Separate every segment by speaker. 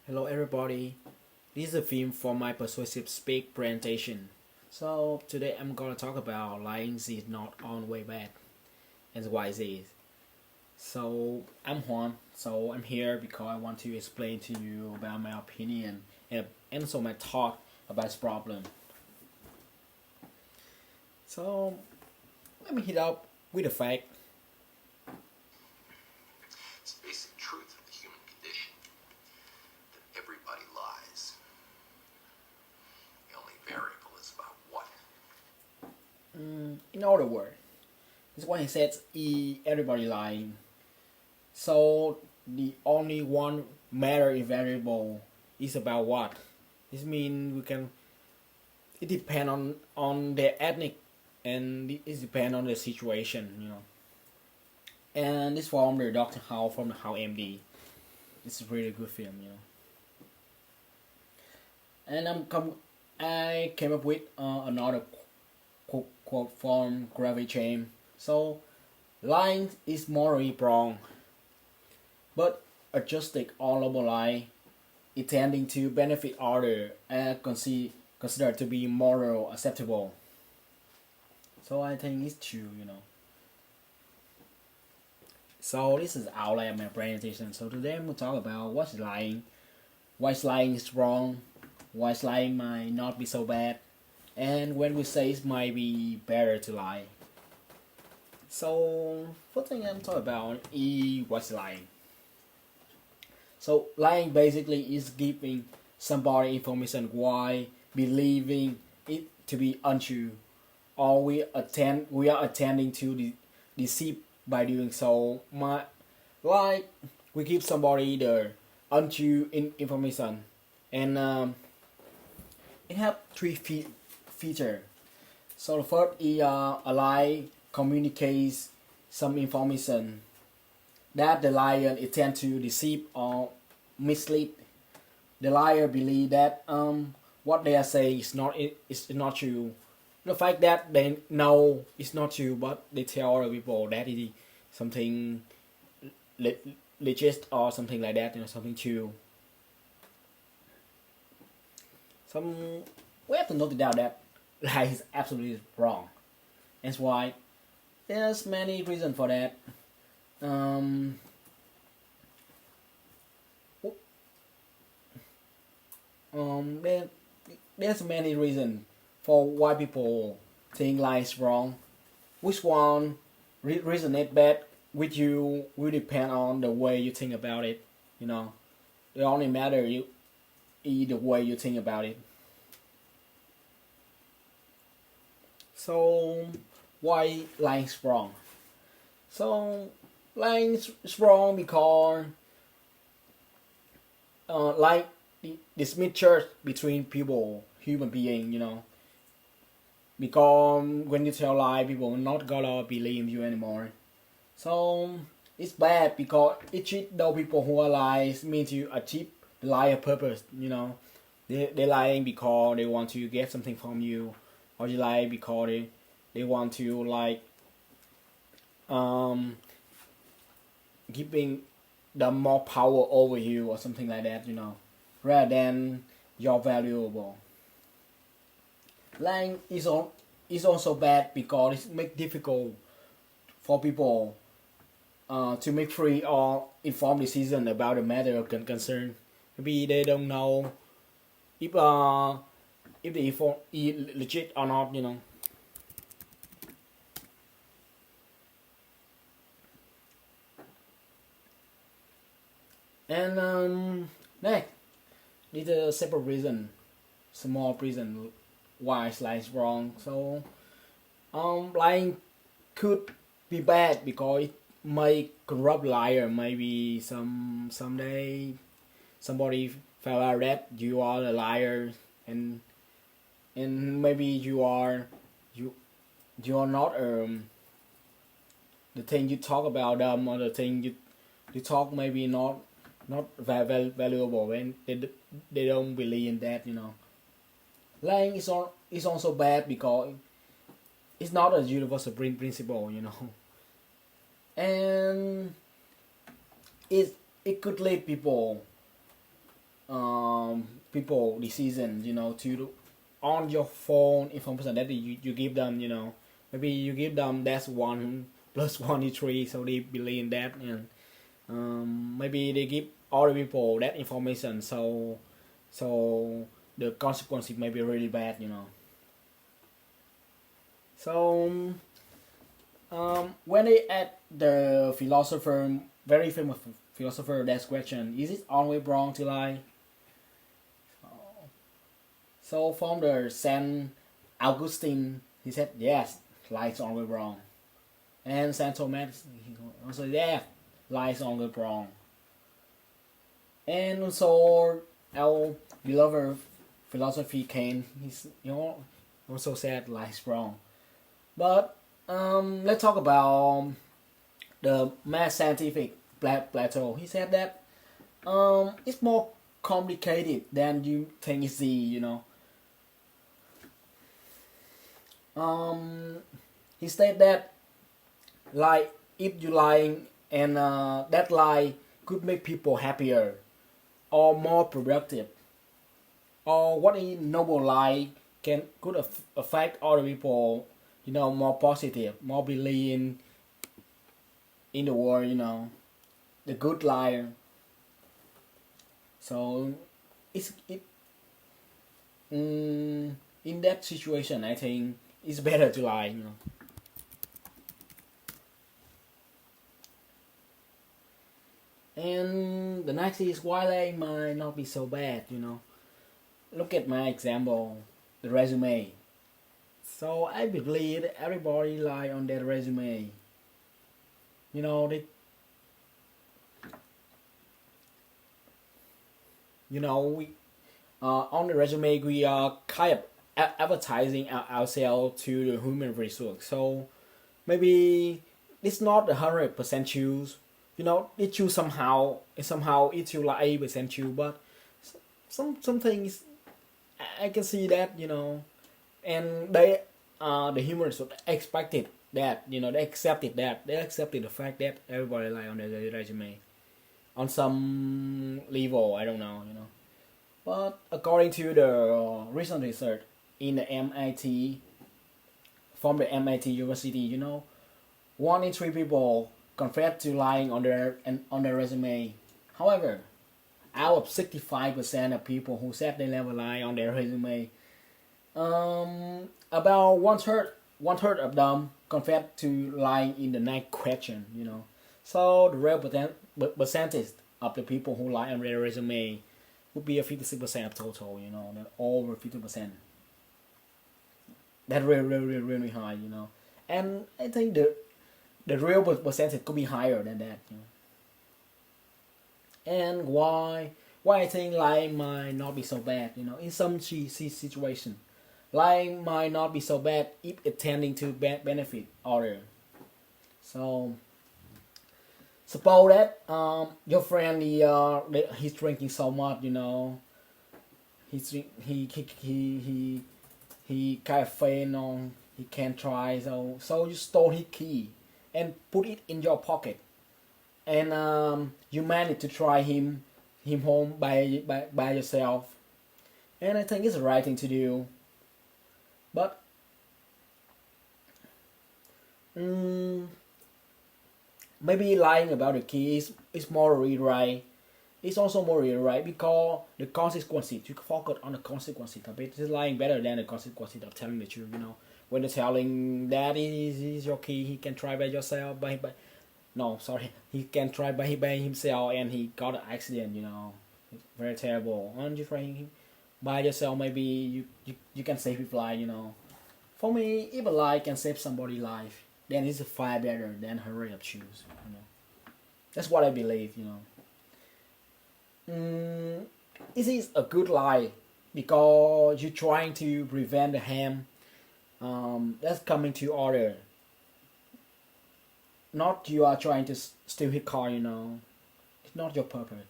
Speaker 1: Hello everybody, this is a film for my Persuasive Speak presentation. So today I'm gonna talk about lying is not always bad and why it is. So I'm Hoan, so I'm here because I want to explain to you about my opinion and also my thought about this problem. So let me hit up with the fact.
Speaker 2: It's the basic truth of the human condition that everybody lies. The only variable is about what.
Speaker 1: In other words, that's why he says everybody lying. So the only one matter variable is about what? This means we can. It depends on the ethnic, and it depends on the situation. And this from the Doctor Howe from the Howe MD. It's a really good film. And I came up with another quote from Gravity Chain. So lying is morally wrong, but a just honorable lie is tending to benefit others and considered to be moral acceptable. So I think it's true. So this is outline of my presentation. So today I'm going to talk about what's lying, why lying is wrong, why lying might not be so bad, and when we say it might be better to lie. So first thing I'm talking about is what's lying. So lying basically is giving somebody information while believing it to be untrue, or we are attending to deceive by doing so. Like we give somebody the untrue information, and it have three features. So the first is a lie communicates some information that the liar intend to deceive or mislead. The liar believe that what they are saying is not true. The fact that they know it's not true, but they tell other people that it is something legit or something like that, something true. We have to note down that lie is absolutely wrong. That's why there's many reasons for that. Um, there's many reasons for why people think lies wrong. Which one resonate bad with you will depend on the way you think about it. The only matter is the way you think about it. So why lying is wrong? So lying is wrong because like this mixture between people, human being. Because when you tell lie, people will not gonna believe you anymore. So it's bad because it treat those people who are lies mean to achieve the liar purpose. They're lying because they want to get something from you, or they lie because they want to giving them more power over you or something like that. Rather than you're valuable. Lying is also bad because it makes difficult for people to make free or informed decision about the matter of concern. Maybe they don't know if the info is legit or not. And next, this is a separate reason, small reason why lying is wrong. So lying could be bad because it may corrupt liar. Maybe someday somebody found out that you are a liar, and maybe you are not the thing you talk about them, or the thing you talk maybe not valuable, and they don't believe in that. Lying is also bad because it's not a universal principle. And it could lead people people decisions, to on your phone information that you give them, maybe you give them that's 1 + 1 is 3, so they believe in that, and maybe they give other people that information, so the consequences may be really bad, So when they ask the philosopher, very famous philosopher, that question, is it always wrong to lie? So from the Saint Augustine, he said yes, lie is always wrong. And Saint Thomas, he also yeah, lie is always wrong. And also our beloved philosophy Kant, he's also said lie is wrong. But let's talk about the math scientific Plato. He said that it's more complicated than you think it's easy, He said that like if you lying and that lie could make people happier or more productive, or what a noble lie could affect other people, more positive, more believe in the world, the good liar. So in that situation, I think it's better to lie. And the next is why lying might not be so bad. Look at my example, the resume. So I believe everybody lie on their resume. They we on the resume we are kind of advertising ourselves to the human resource. So maybe it's not 100% choose. It choose somehow it choose like 80% choose, but some things I can see that, and they the human resource expected that, they accepted the fact that everybody lie on their resume on some level, I don't know. But according to the recent research in the MIT, from the MIT University, 1 in 3 people confess to lying on their resume. However, out of 65% of people who said they never lie on their resume, about one third of them confess to lying in the next question. So the real percentage of the people who lie on their resume would be a 56% of total. Over 50%. That's really high. And I think the real percentage could be higher than that. And why I think lying might not be so bad. In some situation, lying might not be so bad if it's tending to benefit others. So suppose that your friend he's drinking so much, he kind of faint on, he can't try, so you stole his key and put it in your pocket, and you managed to try him home by yourself, and I think it's the right thing to do. But maybe lying about the key is morally right. It's also morally right because the consequences, you focus on the consequences of it. It's lying better than the consequences of telling the truth. When they're telling that is your key, he can try by yourself, he can try by himself, and he got an accident. It's very terrible. And you try him by yourself, maybe you can save his life. For me, if a lie can save somebody's life, then it's far better than hurry up choose. That's what I believe. It is a good lie because you're trying to prevent the harm that's coming to order. Not you are trying to steal his car. It's not your purpose.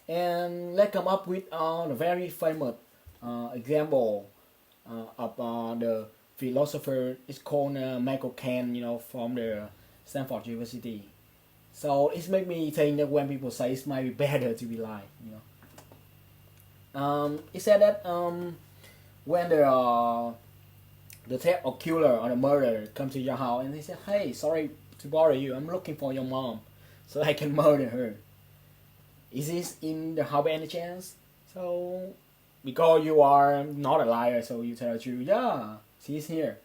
Speaker 1: And let's come up with a very famous example of the philosopher. It's called Michael Kant, from the Stanford University. So it made me think that when people say it might be better to be lie, you know. It said that when the theft or killer or the murderer come to your house and they say, "Hey, sorry to bother you. I'm looking for your mom, so I can murder her." Is this in the house by any chance? So because you are not a liar, so you tell the truth. Yeah, she's here.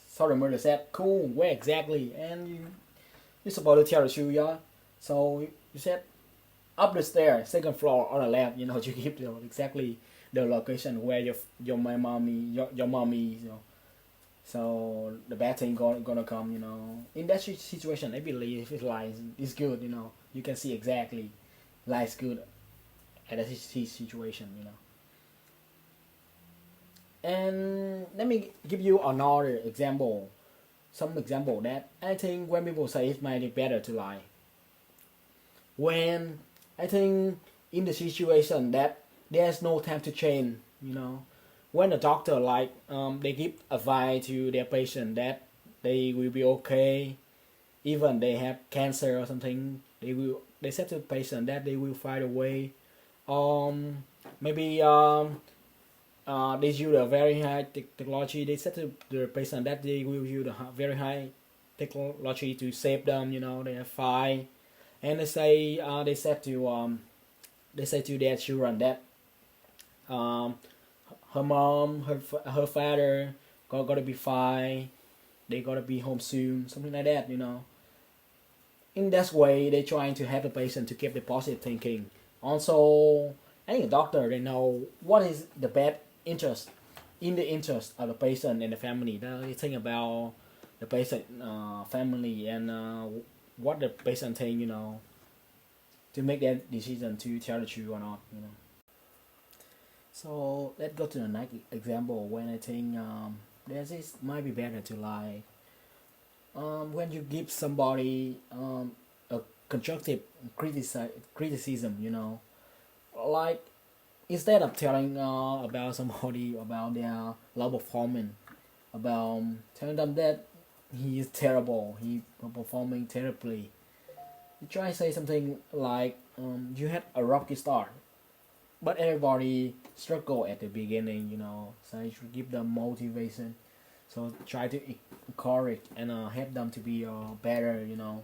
Speaker 1: So the murderer said, "Cool, where exactly?" And you're supposed to tell the truth, yeah. So you said up the stairs, second floor on the left. You know, you give exactly the location where your my mommy your mommy. You know, so the bad thing gonna come. You know, in that situation, I believe if lies is good. You know, you can see exactly lies good at a situation. You know. And let me give you another example. Some example that I think when people say it might be better to lie. When I think in the situation that there's no time to change, you know, when a doctor like they give advice to their patient that they will be okay, even they have cancer or something, they said to the patient that they will find a way. Maybe they use a very high technology. They said to the patient that they will use a very high technology to save them. You know, they have five, and they say to their children that um, her mom, her father gotta be fine. They gotta be home soon, something like that. You know. In that way, they trying to help the patient to keep the positive thinking. Also, any doctor they know what is the bad interest in the interest of the patient and the family. They think about the patient family and what the patient think, you know, to make that decision to tell the truth or not, you know. So let's go to the next example when I think this might be better to lie. When you give somebody a constructive criticism, you know, like instead of telling about somebody about their low performance, about telling them that he is terrible, he performing terribly, you try to say something like you had a rocky start, but everybody struggle at the beginning, you know. So you should give them motivation. So try to encourage and help them to be better, you know.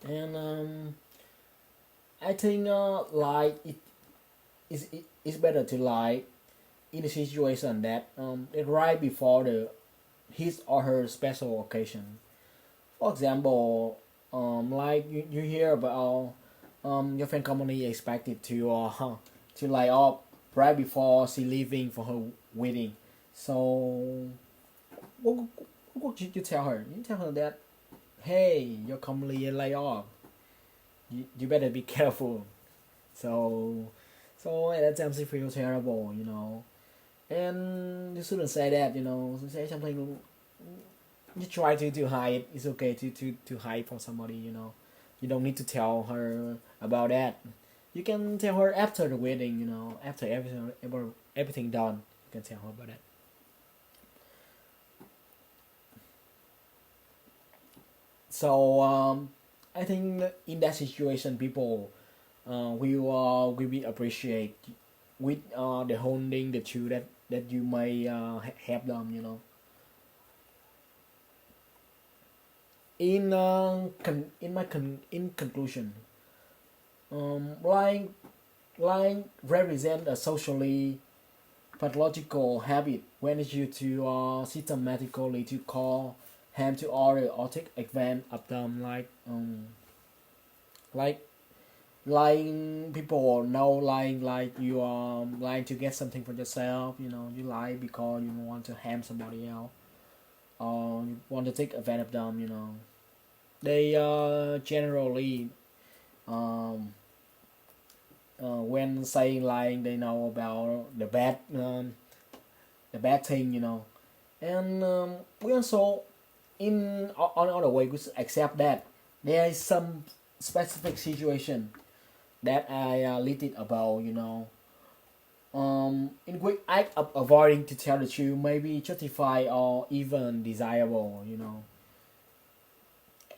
Speaker 1: And I think like it's better to lie in a situation that right before the his or her special occasion. For example, like you hear about your friend company expected to lay off right before she leaving for her wedding. So what should you tell her? You tell her that, hey, your company lay off. You better be careful. So at that time she feels terrible, you know. And you shouldn't say that, you know. So say something. You try to hide. It's okay to hide from somebody, you know. You don't need to tell her about that. You can tell her after the wedding, you know, after everything done. You can tell her about that. So I think that in that situation, people will be appreciate with the holding the truth that you may help them, you know. In conclusion, lying represent a socially pathological habit when it's used to systematically to call harm to other or take advantage of them, like lying people know lying like you are lying to get something for yourself, you know. You lie because you want to harm somebody else or you want to take advantage of them, you know. They generally when saying lying they know about the bad thing, you know. And we also in on other way we should accept that there is some specific situation that I listed about, you know. in quick act of avoiding to tell the truth may be justified or even desirable, you know.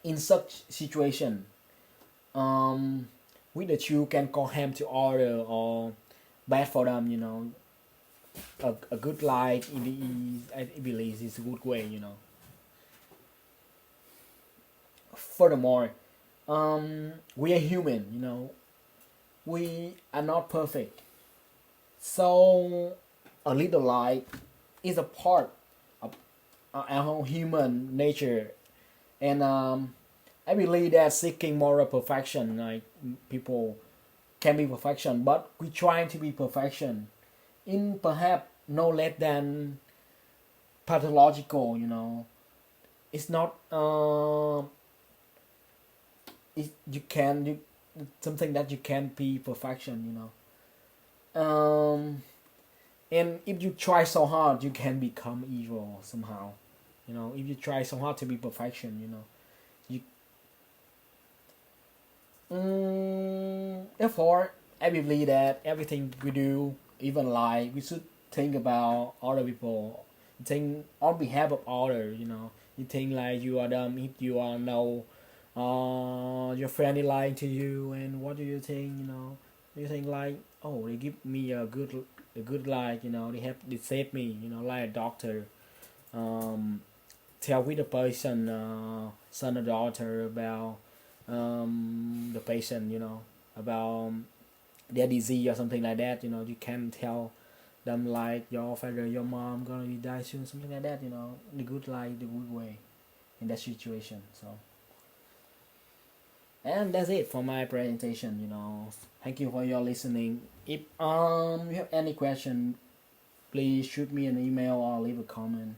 Speaker 1: In such situation, with the truth can cause harm to others or bad for them, you know. A good lie in the I believe is a good way, you know. Furthermore, we are human, you know. We are not perfect, so a little lie is a part of our human nature, and I believe that seeking moral perfection, like people can be perfection, but we trying to be perfection in perhaps no less than pathological, you know. It's not you can you something that you can be perfection, you know. And if you try so hard, you can become evil somehow, you know. If you try so hard to be perfection, you know, you therefore I believe that everything we do, even lie, we should think about other people, think on behalf of others, you know. You think like you are dumb if you are no your friend is lying to you, and what do you think, you know? You think like, oh, they give me a good lie, you know, they save me, you know, like a doctor tell with the person son or daughter about the patient, you know, about their disease or something like that, you know. You can tell them like your father, your mom gonna be die soon, something like that, you know. The good lie, the good way in that situation. So, and that's it for my presentation, you know. Thank you for your listening. If you have any question, please shoot me an email or leave a comment.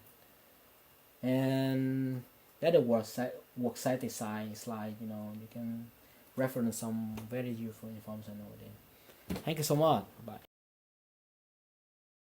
Speaker 1: And that the work site design is like, you know, you can reference some very useful information over there. Thank you so much. Bye.